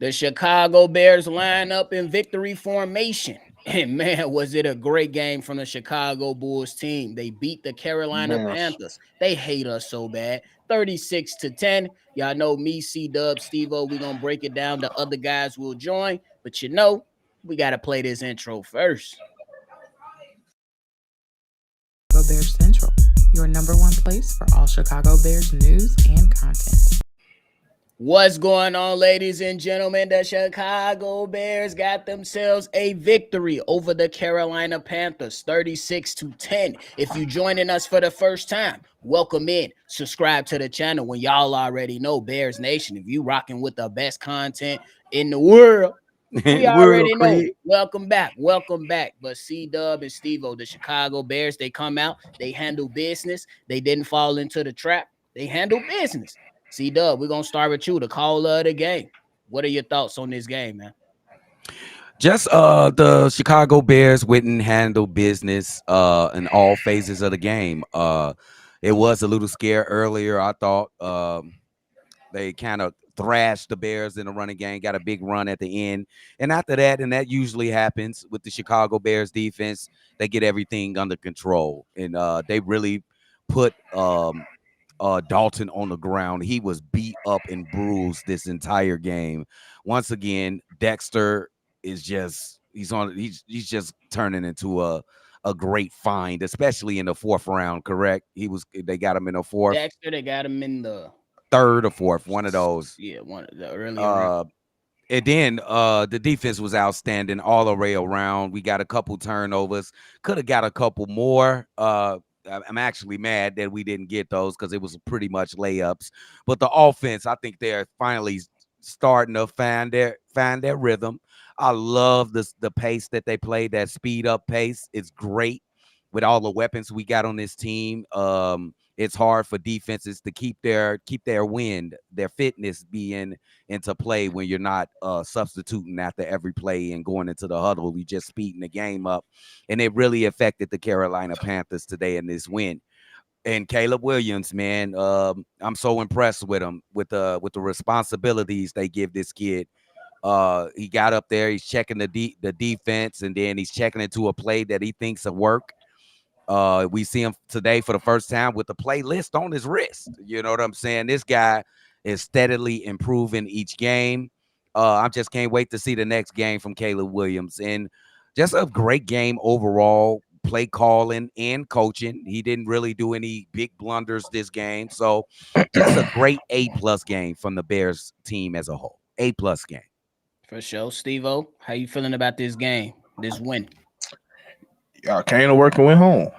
The Chicago Bears line up in victory formation. And man, was it a great game from the Chicago Bulls team. They beat the Carolina Bears. Panthers. They hate us so bad. 36-10. Y'all know me, C-Dub, Steve-O. We're going to break it down. The other guys will join. But we got to play this intro first. Chicago Bears Central, your number one place for all Chicago Bears news and content. What's going on, ladies and gentlemen? The Chicago Bears got themselves a victory over the Carolina Panthers, 36-10. If you're joining us for the first time, welcome in. Subscribe to the channel when y'all already know Bears Nation. If you rocking with the best content in the world, we already know. Welcome back. Welcome back. But C-Dub and Steve-O, the Chicago Bears, they come out. They handle business. They didn't fall into the trap. They handle business. C-Dub, we're going to start with you, the caller of the game. What are your thoughts on this game, man? Just the Chicago Bears wouldn't handle business in all phases of the game. It was a little scare earlier. I thought they kind of thrashed the Bears in the running game, got a big run at the end. And after that, and that usually happens with the Chicago Bears defense, they get everything under control. And they really put Dalton on the ground. He was beat up and bruised this entire game. Once again, Dexter is just he's just turning into a great find, especially in the fourth round. Correct? They got him in the fourth. Dexter, they got him in the third or fourth, one of those. Yeah, one of the earlier round. And then the defense was outstanding all the way around. We got a couple turnovers. Could have got a couple more. I'm actually mad that we didn't get those because it was pretty much layups. But the offense, I think they're finally starting to find their rhythm. I love the pace that they play, that speed up pace. It's great with all the weapons we got on this team. It's hard for defenses to keep their wind, their fitness being into play when you're not substituting after every play and going into the huddle. We just speeding the game up, and it really affected the Carolina Panthers today in this win. And Caleb Williams, man, I'm so impressed with him with the responsibilities they give this kid. He got up there, he's checking the defense, and then he's checking into a play that he thinks will work. We see him today for the first time with the playlist on his wrist. You know what I'm saying? This guy is steadily improving each game. I just can't wait to see the next game from Caleb Williams. And just a great game overall, play calling and coaching. He didn't really do any big blunders this game. So just a great A+ game from the Bears team as a whole. A+ game. For sure. Steve-O, how you feeling about this game, this win? Y'all came to work and went home.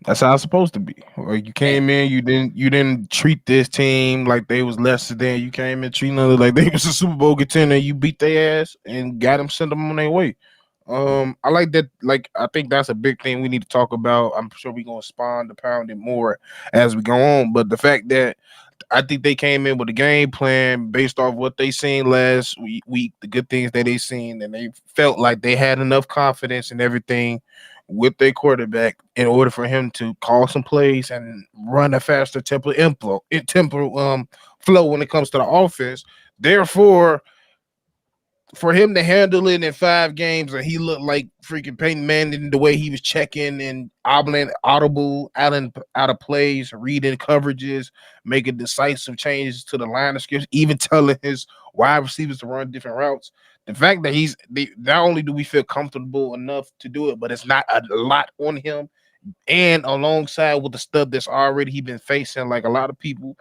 That's how it's supposed to be. Or you came in, you didn't treat this team like they was lesser than. You came in treating them like they was a Super Bowl contender. You beat their ass and got them, sent them on their way. I like that. Like, I think that's a big thing we need to talk about. I'm sure we're gonna spawn the pound it more as we go on. But the fact that I think they came in with a game plan based off what they seen last week, the good things that they seen, and they felt like they had enough confidence in everything with their quarterback in order for him to call some plays and run a faster flow when it comes to the offense. Therefore, for him to handle it in 5 games, and he looked like freaking Peyton Manning the way he was checking and audible out of plays, reading coverages, making decisive changes to the line of scrimmage, even telling his wide receivers to run different routes. The fact that not only do we feel comfortable enough to do it, but it's not a lot on him. And alongside with the stuff that's already he been facing, like a lot of people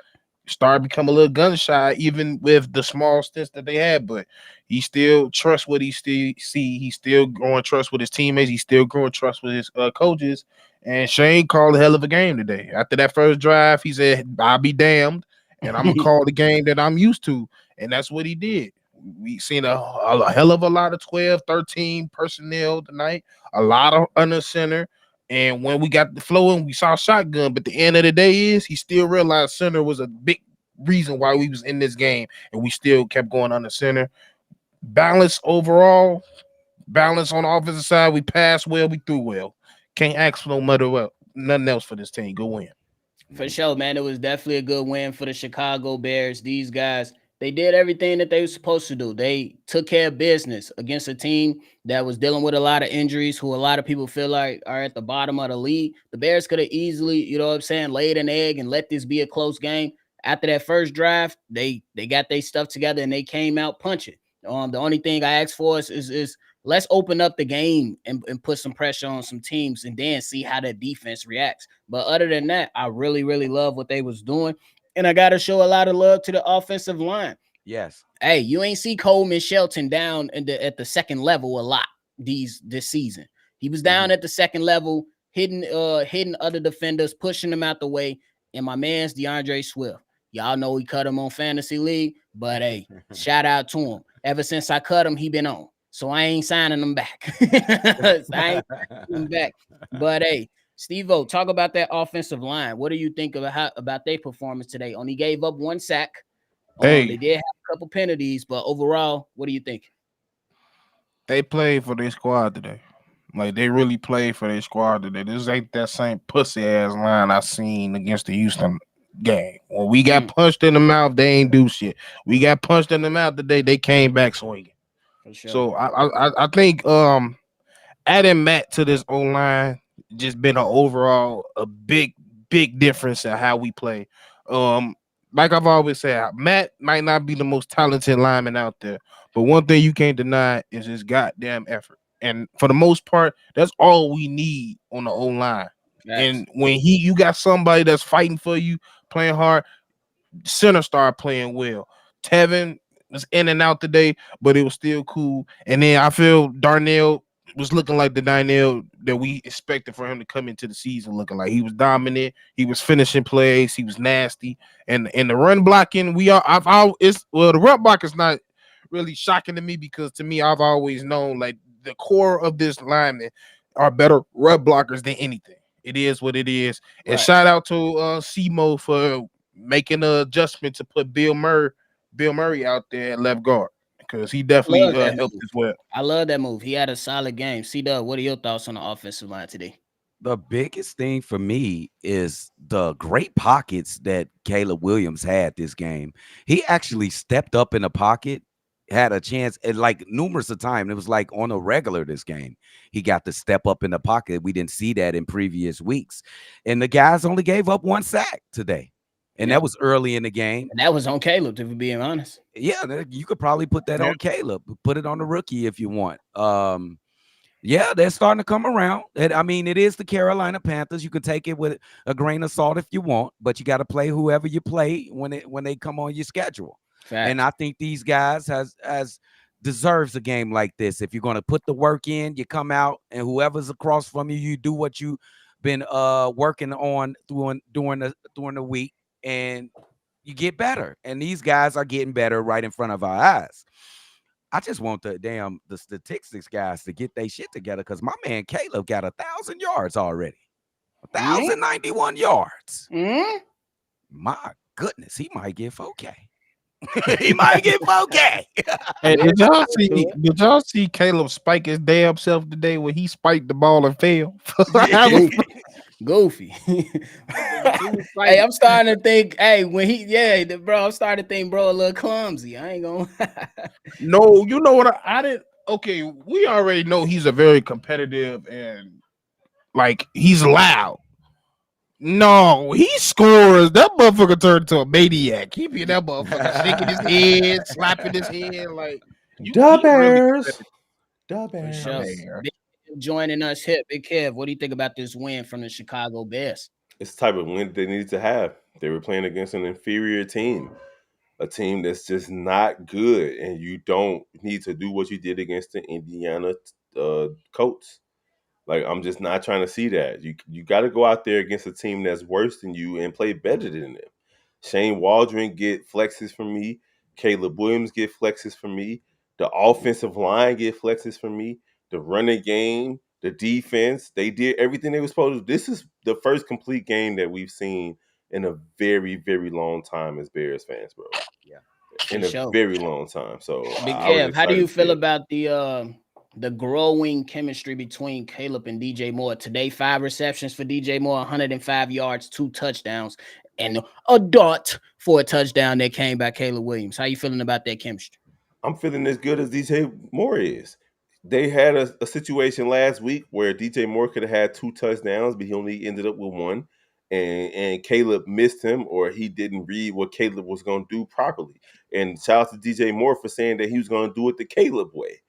start become a little gun shy, even with the small stints that they had. But he still trusts what he still see. He's still growing trust with his teammates. He's still growing trust with his coaches. And Shane called a hell of a game today. After that first drive, he said, "I'll be damned, and I'm gonna call the game that I'm used to," and that's what he did. We seen a hell of a lot of 12, 13 personnel tonight, a lot of under center. And when we got the flow in, we saw shotgun. But the end of the day is he still realized center was a big reason why we was in this game. And we still kept going under center. Balance overall, balance on the offensive side. We passed well, we threw well. Can't ask for nothing else for this team. Go win. For sure, man. It was definitely a good win for the Chicago Bears. These guys, They did everything that they were supposed to do. They took care of business against a team that was dealing with a lot of injuries, who a lot of people feel like are at the bottom of the league. The Bears could have easily, you know what I'm saying, laid an egg and let this be a close game. After that first drive, they got their stuff together and they came out punching. The only thing I ask for is let's open up the game and put some pressure on some teams and then see how the defense reacts. But other than that, I really, really love what they was doing. And I got to show a lot of love to the offensive line. Yes. Hey, you ain't see Coleman Shelton down at the second level a lot this season. He was down at the second level, hitting other defenders, pushing them out the way. And my man's DeAndre Swift. Y'all know we cut him on Fantasy League, but hey, shout out to him. Ever since I cut him, he been on. So I ain't signing him back. I ain't signing him back. But hey, Steve-O, talk about that offensive line. What do you think about their performance today? Only gave up 1 sack. They Hey, did have a couple penalties, but overall, what do you think? they played for their squad today. Like they really played for their squad today. This ain't that same pussy ass line I seen against the Houston game. When we got punched in the mouth, they ain't do shit. We got punched in the mouth today. They came back swinging. For sure. So I think adding Matt to this O line just been an overall a big difference in how we play. Like I've always said, Matt might not be the most talented lineman out there, but one thing you can't deny is his goddamn effort. And for the most part, that's all we need on the O line. And when you got somebody that's fighting for you, playing hard, center started playing well. Tevin was in and out today, but it was still cool. And then I feel Darnell was looking like the Darnell that we expected for him to come into the season, looking like he was dominant. He was finishing plays. He was nasty. And the run blocking, the run block is not really shocking to me because to me, I've always known like the core of this lineman are better run blockers than anything. It is what it is. And shout out to Simo for making an adjustment to put Bill Murray out there at left guard because he definitely helped as well. I love that move. He had a solid game. C-Dub, what are your thoughts on the offensive line today? The biggest thing for me is the great pockets that Caleb Williams had this game. He actually stepped up in the pocket, had a chance, and like numerous of times, it was like on a regular this game. He got to step up in the pocket. We didn't see that in previous weeks. And the guys only gave up 1 sack today. And that was early in the game. And that was on Caleb, to be being honest. Yeah, you could probably put that on Caleb. Put it on the rookie if you want. Yeah, they're starting to come around. I mean, it is the Carolina Panthers. You can take it with a grain of salt if you want, but you got to play whoever you play when they come on your schedule. Fact. And I think these guys has deserves a game like this. If you're going to put the work in, you come out, and whoever's across from you, you do what you've been working on during the week, and you get better. And these guys are getting better right in front of our eyes. I just want the statistics guys to get their shit together because my man Caleb got 1,000 yards already. 1,091 yards. My goodness, he might get 4K. He might get 4K. Hey, did y'all see Caleb spike his damn self today when he spiked the ball and fell? Goofy. Hey, I'm starting to think, I'm starting to think, bro, a little clumsy. I ain't gonna. No, you know what? I didn't. Okay, we already know he's a very competitive and like he's loud. No, he scores. That motherfucker turned into a maniac. Keeping that motherfucker shaking his head, slapping his head like the Bears. The Bears. Sure. Joining us here, Big Kev. What do you think about this win from the Chicago Bears? It's the type of win they needed to have. They were playing against an inferior team, a team that's just not good, and you don't need to do what you did against the Indiana Colts. Like, I'm just not trying to see that. You got to go out there against a team that's worse than you and play better than them. Shane Waldron get flexes from me. Caleb Williams get flexes from me. The offensive line get flexes from me. The running game, the defense, they did everything they were supposed to do. This is the first complete game that we've seen in a very, very long time as Bears fans, bro. Yeah. In a very long time. So, Big Kev, how do you feel about the growing chemistry between Caleb and DJ Moore? Today, 5 receptions for DJ Moore, 105 yards, 2 touchdowns. and a dot for a touchdown that came by Caleb Williams. How you feeling about that chemistry? I'm feeling as good as DJ Moore is. They had a situation last week where DJ Moore could have had 2 touchdowns, but he only ended up with one. And Caleb missed him, or he didn't read what Caleb was going to do properly. And shout out to DJ Moore for saying that he was going to do it the Caleb way.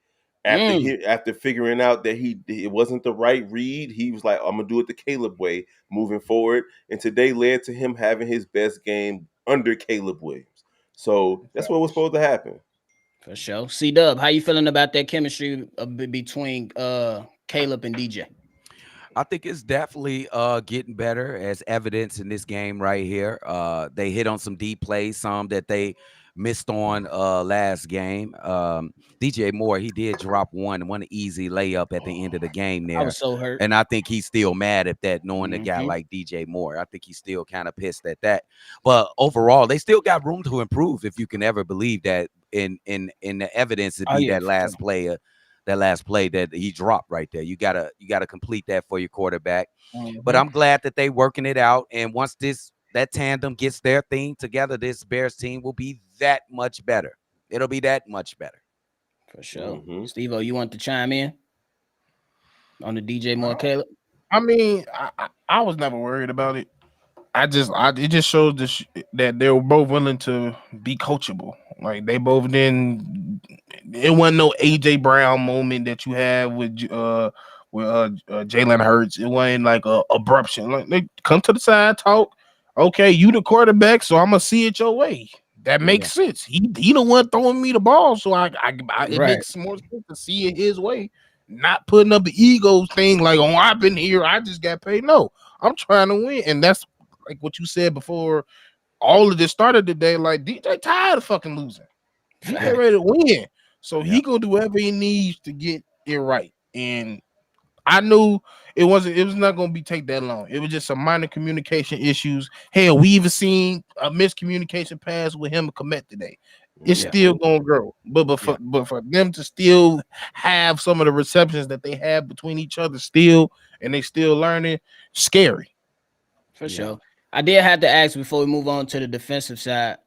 After figuring out that it wasn't the right read, he was like, "I'm gonna do it the Caleb way moving forward." And today led to him having his best game under Caleb Williams. So that's what was supposed to happen. For sure. C-Dub, how you feeling about that chemistry between Caleb and DJ? I think it's definitely getting better, as evidence in this game right here. They hit on some deep plays, some that they missed on last game. DJ Moore, he did drop one easy layup at the end of the game I there. was so hurt. And I think he's still mad at that, knowing a guy like DJ Moore. I think he's still kind of pissed at that. But overall, they still got room to improve, if you can ever believe that in the evidence to be that last play that he dropped right there. You gotta complete that for your quarterback. But I'm glad that they working it out. And once that tandem gets their thing together, this Bears team will be that much better. It'll be that much better. For sure. Steve-O, you want to chime in on the DJ Moore Caleb? I mean, I was never worried about it. It just shows that they were both willing to be coachable. Like they both didn't. It wasn't no AJ Brown moment that you have with Jalen Hurts. It wasn't like a abruption. Like they come to the side, talk. Okay, you the quarterback, so I'm gonna see it your way. That makes sense. He the one throwing me the ball, so it makes more sense to see it his way. Not putting up the ego thing like, oh, I've been here, I just got paid. No, I'm trying to win, and that's like what you said before. All of this started today. Like DJ tired of fucking losing. He get ready to win, so he gonna do whatever he needs to get it right. And I knew it was not gonna take that long. It was just some minor communication issues. Hell, we even seen a miscommunication pass with him and Komet today. It's still gonna grow, but for them to still have some of the receptions that they have between each other still, and they still learning, scary. For sure. I did have to ask before we move on to the defensive side.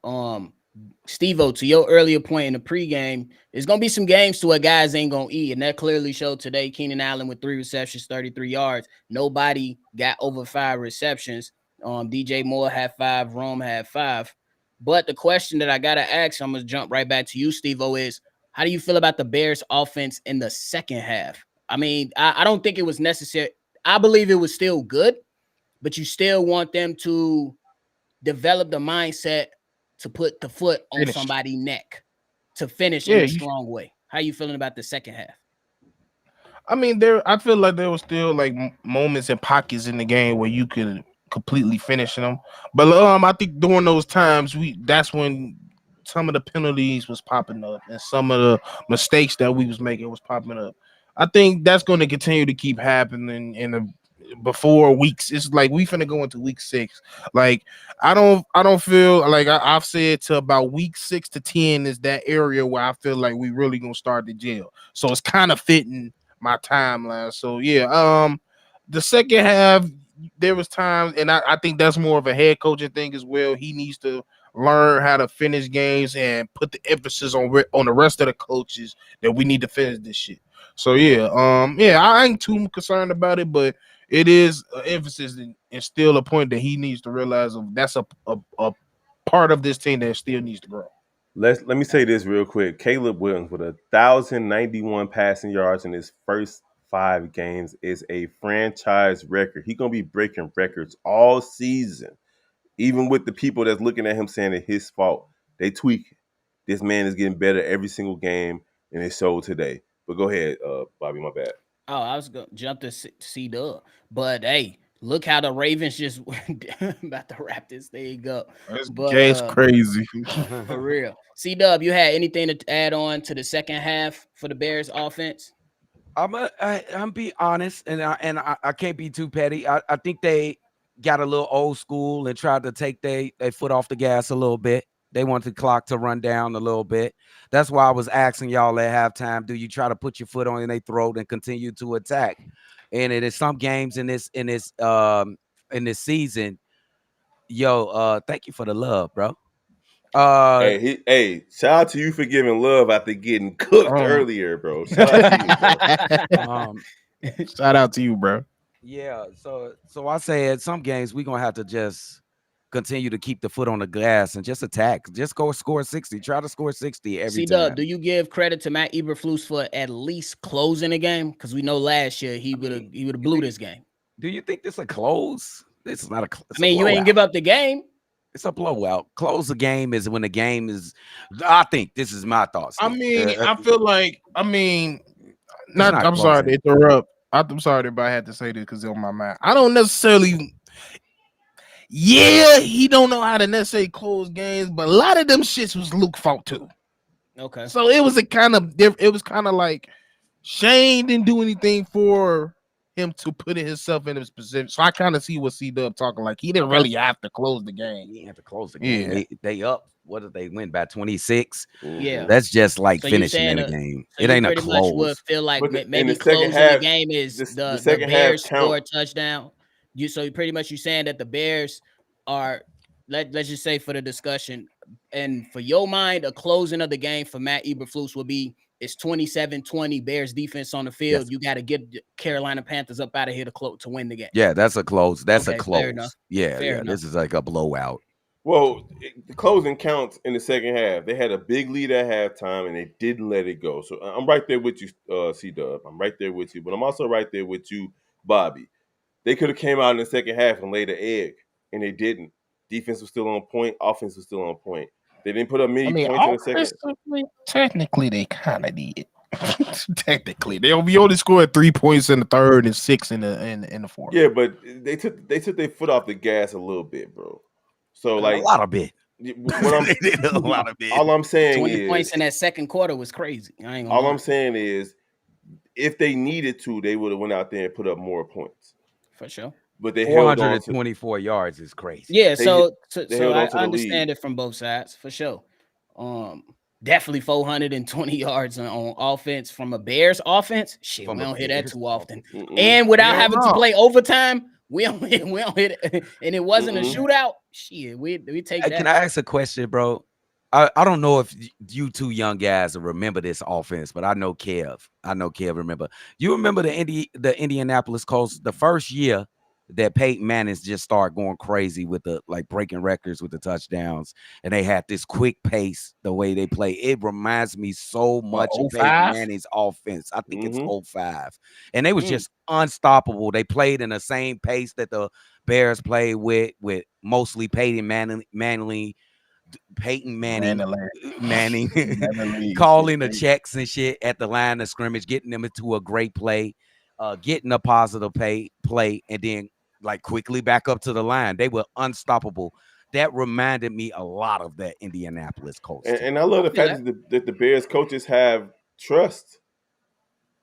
Steve-O, to your earlier point in the pregame, there's gonna be some games to where guys ain't gonna eat, and that clearly showed today. Keenan Allen with 3 receptions, 33 yards. Nobody got over 5 receptions. DJ Moore had 5, Rome had 5. But the question that I gotta ask, I'm gonna jump right back to you, Steve-O, is how do you feel about the Bears offense in the second half? I mean, I don't think it was necessary. I believe it was still good, but you still want them to develop the mindset to put the foot on somebody's neck to finish in a strong way. How you feeling about the second half? I mean, I feel like there was still like moments and pockets in the game where you could completely finish them. But I think during those times, that's when some of the penalties was popping up and some of the mistakes that we was making was popping up. I think that's going to continue to keep happening before weeks. It's like we finna go into week 6. Like I don't feel like I've said to about week 6 to 10 is that area where I feel like we really gonna start the jail. So it's kind of fitting my timeline. So the second half there was times, and I think that's more of a head coaching thing as well. He needs to learn how to finish games and put the emphasis on the rest of the coaches that we need to finish this shit. So I ain't too concerned about it, but it is an emphasis and still a point that he needs to realize that's a part of this team that still needs to grow. Let me say this real quick. Caleb Williams with 1,091 passing yards in his first 5 games is a franchise record. He's gonna be breaking records all season, even with the people that's looking at him saying it's his fault. They tweak. This man is getting better every single game, and it showed today. But go ahead, Bobby. My bad. Oh, I was gonna jump to C-Dub, but hey, look how the Ravens just about to wrap this thing up. It's crazy for real. C-Dub, you had anything to add on to the second half for the Bears offense? I'm be honest, and I can't be too petty. I think they got a little old school and tried to take their foot off the gas a little bit. They want the clock to run down a little bit. That's why I was asking y'all at halftime, do you try to put your foot on their throat and continue to attack? And it is some games in this season, Yo, thank you for the love, bro. Uh, Hey, shout out to you for giving love after getting cooked Um, earlier, bro. Shout out to you, bro. um, Shout out to you, bro. yeah. So I said some games we gonna have to just continue to keep the foot on the gas and just attack. Just go score 60. Try to score 60 every C-Dub, time. do you give credit to Matt Eberflus for at least closing the game? Because we know last year he would have blew this game. Do you think this a close? This is not a. It's I mean, a you ain't blowout. give up the game. It's a blowout. Close the game is when the game is. I think this is my thoughts. I mean, I feel like, not I'm sorry to closing. interrupt. I'm sorry if I had to say this because it's on my mind. I don't necessarily. Yeah, he don't know how to necessarily close games, but a lot of them shits was Luke fault too. Okay. So it was a kind of it was kind of like Shane didn't do anything for him to put himself in his position. So I kind of see what C-Dub talking like. He didn't really have to close the game. He didn't have to close the game. Yeah. They up. What did they win by 26? Yeah. That's just like So you finishing saying in a a- game. So It you ain't a pretty much would close. feel like But in maybe the second closing half, the game is the the second half Bears count. score a touchdown. So pretty much you saying that the Bears are let's just say for the discussion and for your mind, a closing of the game for Matt Eberflus would be it's 27-20 Bears defense on the field. Yes. You got to get the Carolina Panthers up out of here to win the game. Yeah, that's a close. That's Okay, a fair enough. close. Yeah, Fair yeah. enough. This is like a blowout. Well, the closing counts in the second half. They had a big lead at halftime, and they didn't let it go. So I'm right there with you, C-Dub. I'm right there with you. But I'm also right there with you, Bobby. They could have came out in the second half and laid an egg, and they didn't. Defense was still on point. Offense was still on point. They didn't put up many points in the second. Technically, they kind of did. Technically, they only scored 3 points in the third and 6 in the fourth. Yeah, but they took their foot off the gas a little bit, bro. So like a lot of bit. What I'm They did a lot of bit. all I'm saying 20 points is in that second quarter was crazy. I ain't gonna all lie. I'm saying is if they needed to, they would have went out there and put up more points. For sure. But they held on to 424 yards is crazy. Yeah, They so held I on to the understand lead. it from both sides for sure. Definitely 420 yards on offense from a Bears offense. Shit, From we a don't hear that Bears too often. Mm-mm. And without Hell having to no. play overtime, we don't hit it. And it wasn't a Mm-mm. shootout. Shit, we take Hey, that. can I ask a question, bro? I don't know if you two young guys remember this offense, but I know Kev. Remember. You remember the Indianapolis Colts the first year that Peyton Manning just started going crazy with the like breaking records with the touchdowns, and they had this quick pace the way they play. It reminds me so much of Peyton 05? Manning's offense. I think it's Mhm. 05. And they was just unstoppable. They played in the same pace that the Bears played with mostly Peyton Manning calling the checks and shit at the line of scrimmage, getting them into a great play, getting a positive play, and then like quickly back up to the line. They were unstoppable. That reminded me a lot of that Indianapolis Colts. And I love the fact that the Bears coaches have trust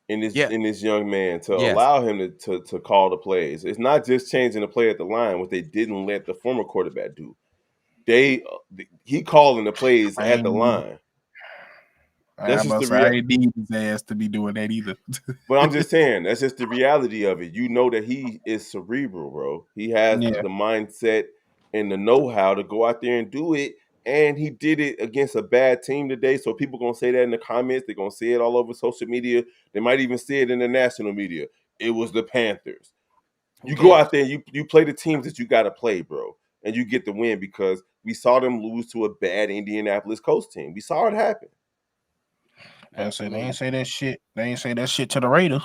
in this young man to allow him to call the plays. It's not just changing the play at the line, what they didn't let the former quarterback do. He calling the plays at the line. That's just the reality. I didn't need his ass to be doing that either. But I'm just saying, that's just the reality of it. You know that he is cerebral, bro. He has the mindset and the know-how to go out there and do it. And he did it against a bad team today. So people gonna say that in the comments. They're gonna say it all over social media. They might even say it in the national media. It was the Panthers. You go out there and you play the teams that you gotta play, bro. And you get the win because we saw them lose to a bad Indianapolis Colts team. We saw it happen. They ain't say that shit. They ain't say that shit to the Raiders.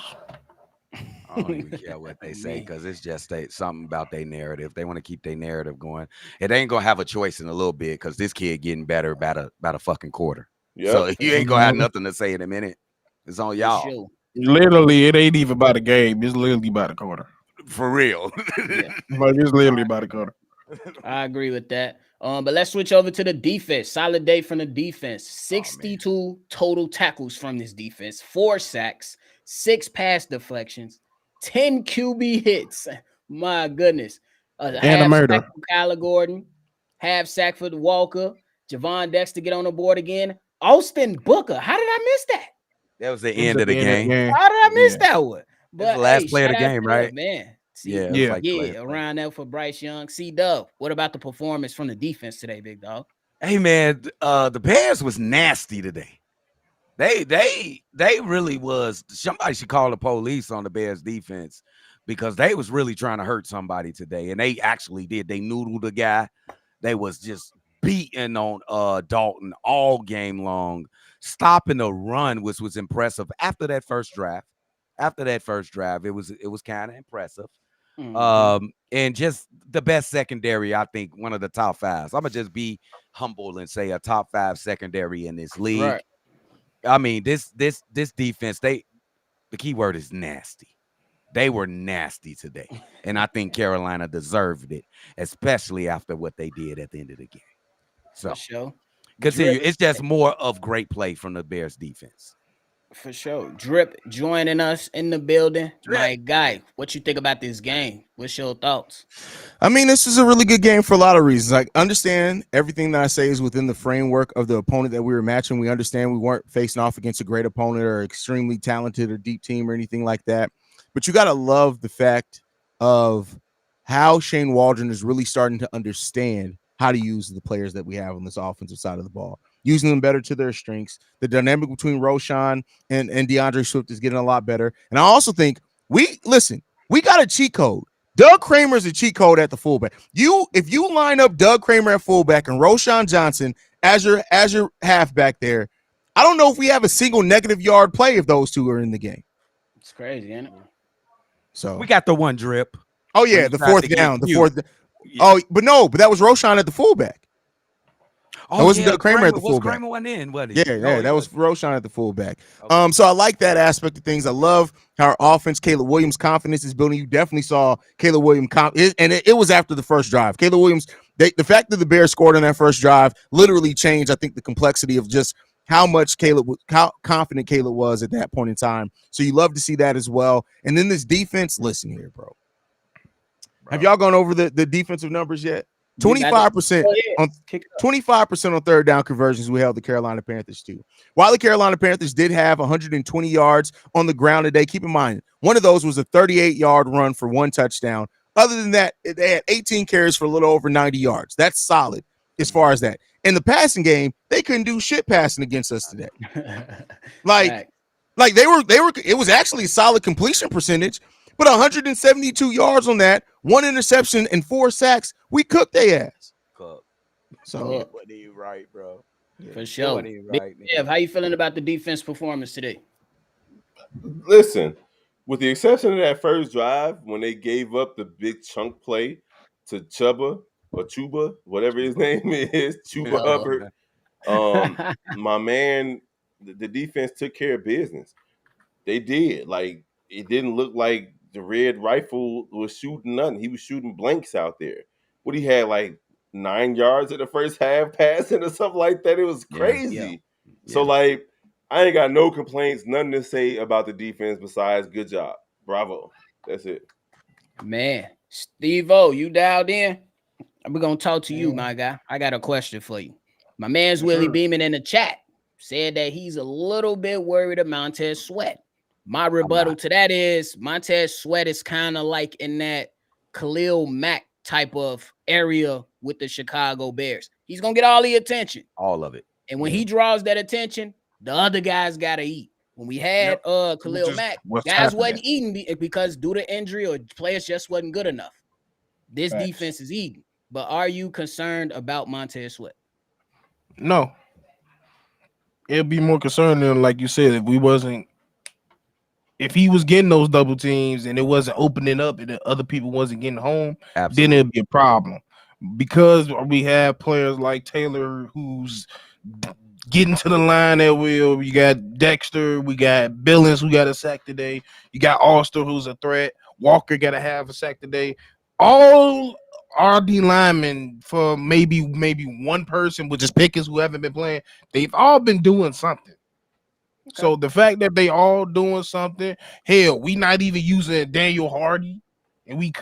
I don't even care what they say because it's just something about their narrative. They want to keep their narrative going. It ain't gonna have a choice in a little bit because this kid getting better about a fucking quarter. Yep. So you ain't gonna have nothing to say in a minute. It's on y'all. Sure. Literally, it ain't even about a game. It's literally about a quarter. For real. Like it's literally about a quarter. I agree with that. But let's switch over to the defense. Solid day from the defense. 62 total tackles from this defense, 4 sacks, 6 pass deflections, 10 QB hits. My goodness. And a murder. Sack for Kyler Gordon, half sack for Walker, Javon Dexter get on the board again. Austin Booker. How did I miss that? That was the end of the game. How did I miss that one? That's the last play of the game, right? Man, See, Yeah, it was Yeah. like the last yeah, play. around there for Bryce Young. C Dub, what about the performance from the defense today, big dog? Hey man, the Bears was nasty today. They really was. Somebody should call the police on the Bears defense because they was really trying to hurt somebody today, and they actually did. They noodled the guy. They was just beating on Dalton all game long, stopping the run, which was impressive. After that first drive, it was kind of impressive. Mhm. And just the best secondary, I think one of the top fives. I'm gonna just be humble and say a top 5 secondary in this league. Right. I mean, this defense, the key word is nasty. They were nasty today. And I think Carolina deserved it, especially after what they did at the end of the game. For So sure. continue. Drip, It's just more of great play from the Bears defense. for sure. Drip joining us in the building. Drip. My guy, what you think about this game? What's your thoughts? I mean, this is a really good game for a lot of reasons. I understand everything that I say is within the framework of the opponent that we were matching. We understand we weren't facing off against a great opponent or extremely talented or deep team or anything like that. But you got to love the fact of how Shane Waldron is really starting to understand how to use the players that we have on this offensive side of the ball, using them better to their strengths. The dynamic between Roshan and DeAndre Swift is getting a lot better. And I also think we got a cheat code. Doug Kramer's a cheat code at the fullback. If you line up Doug Kramer at fullback and Roshan Johnson as your halfback there, I don't know if we have a single negative yard play if those two are in the game. It's crazy, ain't it? So We got the one drip. oh when yeah, you the tried fourth to get down, the cute. fourth. Yeah. Oh, but that was Roshan at the fullback. That wasn't Doug Kramer at the fullback. Kramer went in, wasn't he? Yeah, No, he that was wasn't. Roshan at the fullback. Okay. So I like that aspect of things. I love how our offense, Caleb Williams' confidence is building. You definitely saw Caleb Williams, and it was after the first drive. Caleb Williams, the fact that the Bears scored on that first drive literally changed, I think, the complexity of just how confident Caleb was at that point in time. So you love to see that as well. And then this defense, listen here, bro. Have y'all gone over the defensive numbers yet? 25% on 25% on third down conversions we held the Carolina Panthers to. While the Carolina Panthers did have 120 yards on the ground today, keep in mind, one of those was a 38-yard run for one touchdown. Other than that, they had 18 carries for a little over 90 yards. That's solid as far as that. In the passing game, they couldn't do shit passing against us today. Like they were, it was actually a solid completion percentage, but 172 yards on that, one interception and 4 sacks, we cooked their ass. So What are you right, bro? For sure. Right, Ev, how you feeling about the defense performance today? Listen, with the exception of that first drive when they gave up the big chunk play to Chuba, whatever his name is, Chuba Chuba. Hubbard. My man, the defense took care of business. They did. Like, it didn't look like the red rifle was shooting nothing. He was shooting blanks out there. What he had, like 9 yards in the first half passing or something like that. It was crazy. Yeah. So, like, I ain't got no complaints, nothing to say about the defense besides good job. Bravo. That's it. Man, Steve-O, you dialed in? We're going to talk to you, my guy. I got a question for you. My man's Willie Beeman in the chat said that he's a little bit worried of Montez Sweat. My rebuttal to that is Montez Sweat is kind of like in that Khalil Mack type of area with the Chicago Bears. He's going to get all the attention. All of it. And when he draws that attention, the other guys got to eat. When we had Khalil Mack, guys wasn't eating because due to injury or players just wasn't good enough. This defense is eating. But are you concerned about Montez Sweat? No. It'll be more concerning, like you said, if he was getting those double teams and it wasn't opening up and the other people wasn't getting home, then it'd be a problem. Because we have players like Taylor who's getting to the line at will. We got Dexter, we got Billings who got a sack today. You got Ulster who's a threat. Walker got to have a sack today. All RD linemen, for maybe one person, which is Pickens, who haven't been playing, they've all been doing something. Okay. So the fact that they all doing something, hell, we not even using Daniel Hardy, and we're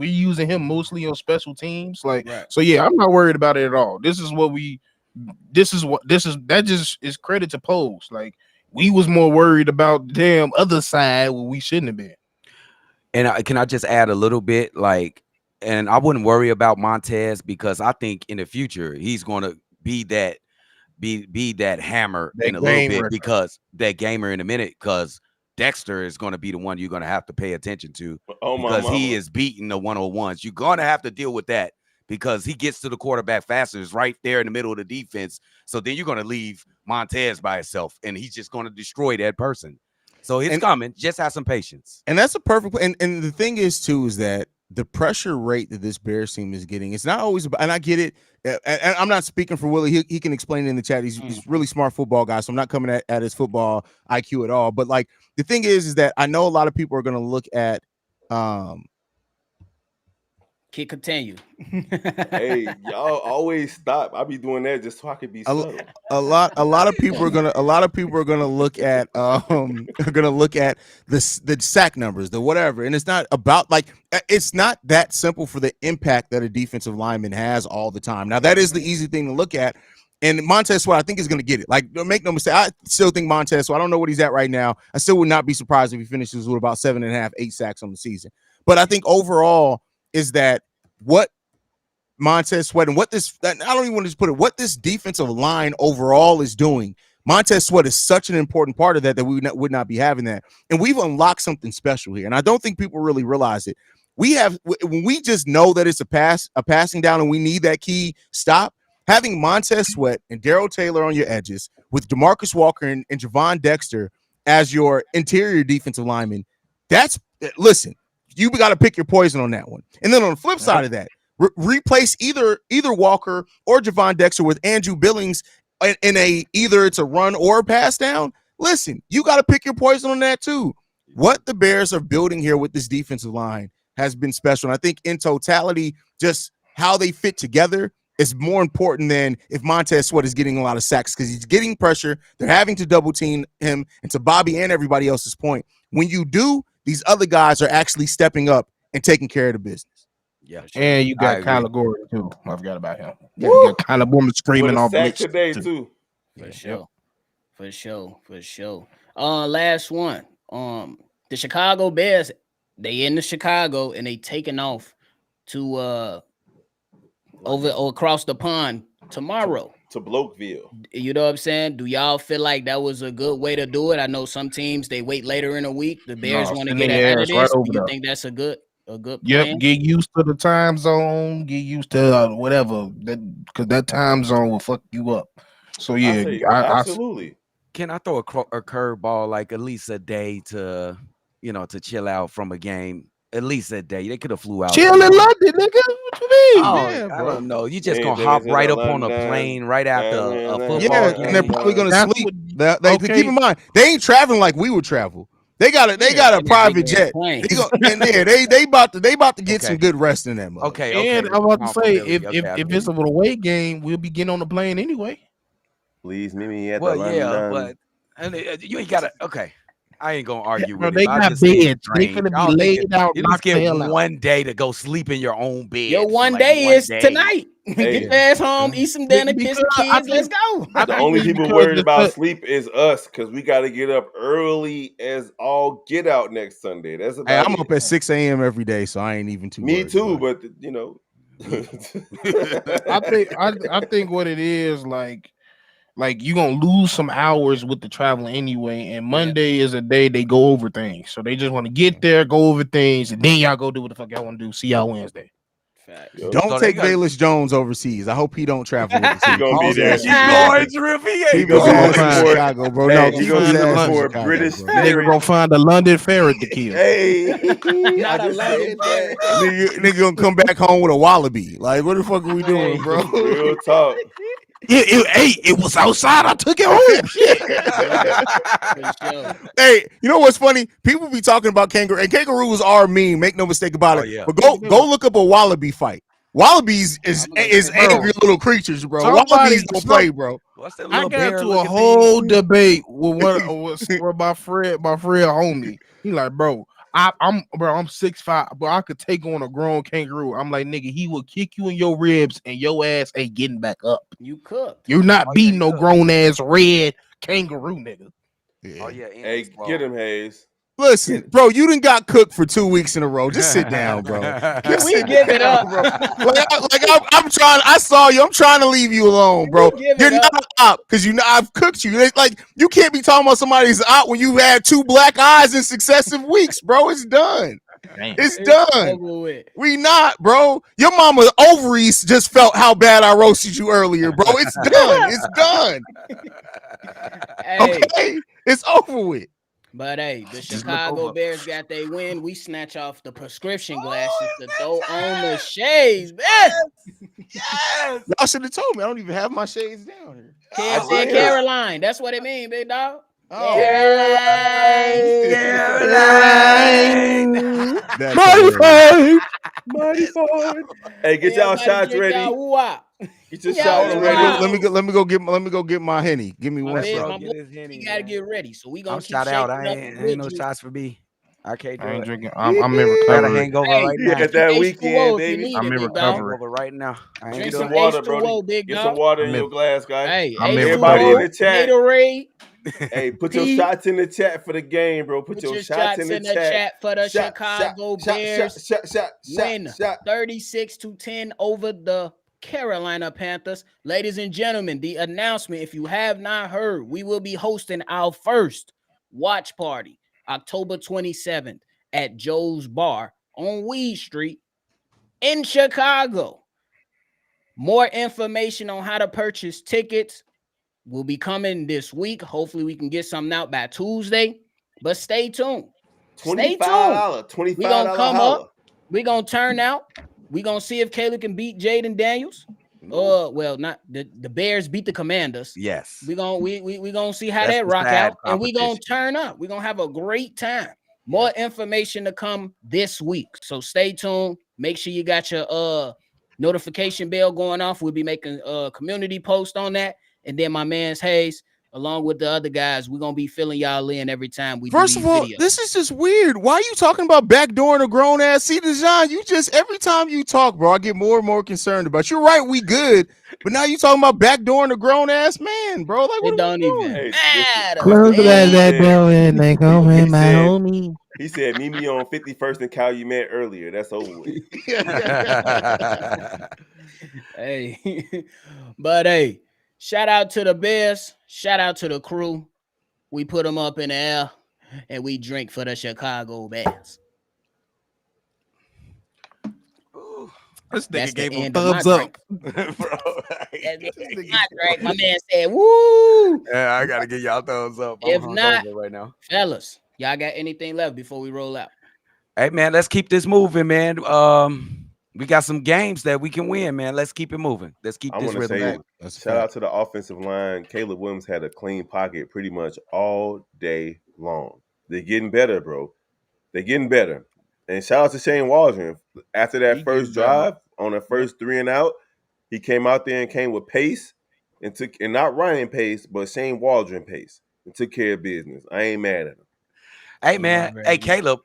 using him mostly on special teams. So yeah, I'm not worried about it at all. That just is credit to Pose. Like, we was more worried about the damn other side when we shouldn't have been. And can I just add a little bit, like, and I wouldn't worry about Montez because I think in the future he's going to be that be that hammer That in a little bit gamer. because that gamer in a minute because Dexter is going to be the one you're going to have to pay attention to Oh my because he mama. is beating the 101s. You're going to have to deal with that because he gets to the quarterback faster. It's right there in the middle of the defense. So then you're going to leave Montez by himself and he's just going to destroy that person. So it's coming. Just have some patience. And that's a perfect. And the thing is too is that the pressure rate that this Bears team is getting, it's not always about. And I get it. And I'm not speaking for Willie. He can explain it in the chat. He's really smart football guy. So I'm not coming at his football IQ at all. But like the thing is that I know a lot of people are going to look at. Keep continue. Hey, y'all always stop. I be doing that just so I could be subtle. A lot of people are gonna look at the sack numbers, the whatever, and it's not about like it's not that simple for the impact that a defensive lineman has all the time. Now that is the easy thing to look at, and Montez Sweat I think is gonna get it. Like make no mistake, I still think Montez Sweat. I don't know what he's at right now. I still would not be surprised if he finishes with about 7.5, 8 sacks on the season. But I think overall is that what Montez Sweat and what this, I don't even want to just put it, what this defensive line overall is doing. Montez Sweat is such an important part of that we would not be having that. And we've unlocked something special here. And I don't think people really realize it. When we just know that it's a passing down and we need that key stop, having Montez Sweat and Darrell Taylor on your edges with DeMarcus Walker and Javon Dexter as your interior defensive lineman, listen, you got to pick your poison on that one. And then on the flip side of that, replace either Walker or Javon Dexter with Andrew Billings in either it's a run or a pass down. Listen, you got to pick your poison on that too. What the Bears are building here with this defensive line has been special. And I think in totality, just how they fit together is more important than if Montez Sweat is getting a lot of sacks because he's getting pressure. They're having to double team him. And to Bobby and everybody else's point, when you do, these other guys are actually stepping up and taking care of the business. Yeah, and you got Kyler Gordon too. I forgot about him. Yeah, you got Kyler Gordon screaming off blitz today too. For sure. Last one. The Chicago Bears. They in the Chicago and they taking off to over or across the pond tomorrow to Blokeville. You know what I'm saying? Do y'all feel like that was a good way to do it? I know some teams they wait later in the week. The Bears want to get ahead of this. Do you think that's a good plan? Yep, get used to the time zone, get used to whatever because that time zone will fuck you up. So yeah, absolutely. Can I throw a curveball like at least a day to chill out from a game? At least a day. They could have flew out. Chill in London, nigga. What you mean? Oh, yeah, I don't know. You just gonna hop right up on a plane right after a football game. And they're probably gonna sleep. Keep in mind, they ain't traveling like we would travel. They got a private jet. They about to get some good rest in that. Okay. And I'm about to say if it's a away game, we'll be getting on the plane anyway. Please meet me at the London. But you ain't got to. Okay. I ain't gonna argue with they got beds. They gonna be laid out. You just get one day to go sleep in your own bed. Your one day is tonight. Get your ass home, eat some dinner, kiss the kids. Let's go. The only people worried about sleep is us because we got to get up early as all get out next Sunday. That's about I'm up at 6 a.m. every day, so I ain't even too. Me too, but you know. I think what it is like you gonna lose some hours with the travel anyway, and Monday is a day they go over things. So they just want to get there, go over things, and then y'all go do what the fuck y'all want to do. See y'all Wednesday. Don't take Bayless Jones overseas. I hope he don't travel with us. He's gonna be there. He goes to Chicago, bro. No, he goes for a British. Nigga gonna find a London ferret to kill. Hey, nigga gonna come back home with a wallaby. Like, what the fuck are we doing, bro? Real talk. It was outside. I took it home. Hey, you know what's funny? People be talking about kangaroo, and kangaroos are mean. Make no mistake about it. Yeah. But go look up a wallaby fight. Wallabies is angry little creatures, bro. Wallabies don't play, bro. I got to a whole debate with my friend homie. He like, bro. I'm 6'5", but I could take on a grown kangaroo. I'm like, nigga, he will kick you in your ribs and your ass ain't getting back up. You cooked. You're not beating no grown ass red kangaroo, nigga. Yeah. Hey, get him, Haize. Listen, bro, you done got cooked for 2 weeks in a row. Just sit down, bro. Just We sit give it down, up. bro. I'm trying. I saw you. I'm trying to leave you alone, bro. We give You're it up. not an op because you know I've cooked you. It's like you can't be talking about somebody's an op when you had 2 black eyes in successive weeks, bro. It's done. Damn. It's done. Over with. We not, bro. Your mama ovaries just felt how bad I roasted you earlier, bro. It's done. It's done. Hey, Okay, it's over with. but hey, the Just look Chicago over. Bears got they win. We snatch off the prescription glasses to throw on the shades, man. Yes. Y'all should have told me. I don't even have my shades down here. Kid I said did. Caroline. That's what it means, big dog. Oh. Caroline. That's Modified. Mighty fine. Hey, get y'all Everybody shots drink ready. y'all woo-wop. Get your Y'all shots woo-wop. ready. Let me go get my Henny. Give me My one bad, second. my Get boy, his Henny, we gotta man. get ready. So we gonna I'm keep shot out. shaking I up ain't the no juice. shots for me. I can't do I ain't it. drinking. I'm in I got a recovery. hangover Hey, right You now. got that H2O weekend, if you baby. need I'm it, in big recovery. dog. Hangover right now. I ain't Drink Get doing some some it. water, H2O, Brody. big Get dog. some water in I'm in- your glass, guy. Hey, I'm in Everybody in H2O, the chat. Gatorade. Hey, put your P. shots in the chat for the game, bro. Put Put your your shots shots in the in the chat. chat for the Shot, shot, Chicago shot, shot, Bears. shot, shot, shot, Win shot. 36-10 over the Carolina Panthers. Ladies and gentlemen, the announcement, if you have not heard, we will be hosting our first watch party October 27th at Joe's Bar on Weed Street in Chicago. More information on how to purchase tickets will be coming this week. Hopefully, we can get something out by Tuesday. But stay tuned. Stay tuned. $25. We gonna come holla. up. We gonna turn out. We gonna see if Caleb can beat Jaden Daniels. Well, not the Bears beat the Commanders. Yes. We gonna see how That's that the rock sad out, and we gonna competition. turn up. We gonna have a great time. More information to come this week, so stay tuned. Make sure you got your notification bell going off. We'll be making a community post on that, and then my man's Haize, along with the other guys, we're gonna be filling y'all in every time we First do of these all, videos. this is just weird. Why are you talking about backdooring a grown ass? See, Dejan, you just every time you talk, bro, I get more and more concerned about. You're right, we good, but now you talking about backdooring a grown ass man, bro. Like, what It are don't we even doing? Hey, matter. Close the that dude that said- door and they go He in my said- homie. He said, "Meet me on 51st and Cal. You met earlier. That's over with." Hey, but hey, shout out to the Bears. Shout out to the crew. We put them up in the air, and we drink for the Chicago Bears. This That's nigga the gave him end of my thumbs up. drink. Bro, That's my drink. My man said, "Woo!" Yeah, I gotta give y'all thumbs up. If I'm not- hungover right now. Fellas, y'all got anything left before we roll out? Hey man, let's keep this moving, man. We got some games that we can win, man. Let's keep it moving. Let's keep I this want to rhythm say, going. shout out to the offensive line. Caleb Williams had a clean pocket pretty much all day long. They're getting better, bro. They're getting better. And shout out to Shane Waldron. After that He first getting better. drive on the first 3 and out, he came out there and came with pace and not Ryan pace, but Shane Waldron pace and took care of business. I ain't mad at him. Hey man, Right. hey Caleb,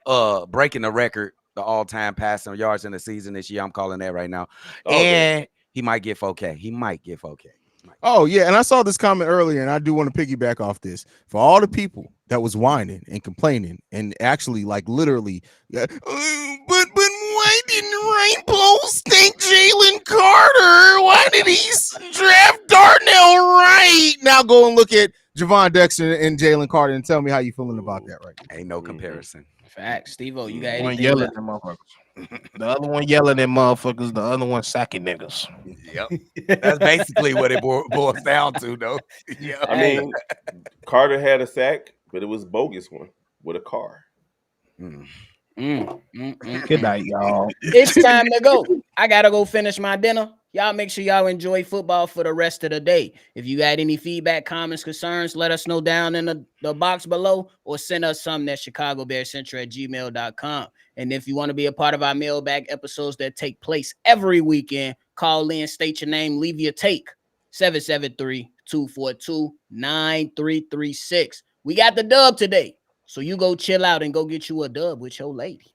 breaking the record, the all-time passing yards in the season this year. I'm calling that right now. And he might get 4K. He might get 4K. Oh yeah, and I saw this comment earlier, and I do want to piggyback off this. For all the people that was whining and complaining, and actually, like literally, but why didn't Rainbow think Jalen Carter? Why did he draft Darnell Wright? Now go and look at Javon Dexter and Jalen Carter and tell me how you feeling about that right now. Ain't no comparison. Facts, Steve-O, you got One anything yelling left? at motherfuckers. The other one yelling at motherfuckers. The other one sacking niggas. Yep. That's basically what it boils down to, though. Yeah. I mean, Carter had a sack, but it was a bogus one with a car. Good night, y'all. It's time to go. I gotta go finish my dinner. Y'all make sure y'all enjoy football for the rest of the day. If you got any feedback, comments, concerns, let us know down in the box below or send us something at chicagobearcentral@gmail.com. And if you want to be a part of our mailbag episodes that take place every weekend, call in, state your name, leave your take. 773-242-9336. We got the dub today. So you go chill out and go get you a dub with your lady.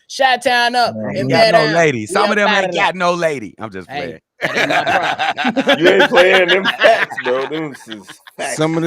Shot-town up. Man, And Got no down. lady. We Some of up them outta ain't there. got no lady. I'm just Hey, playing. that ain't my problem. You ain't playing them facts, bro. Them is facts. Some of the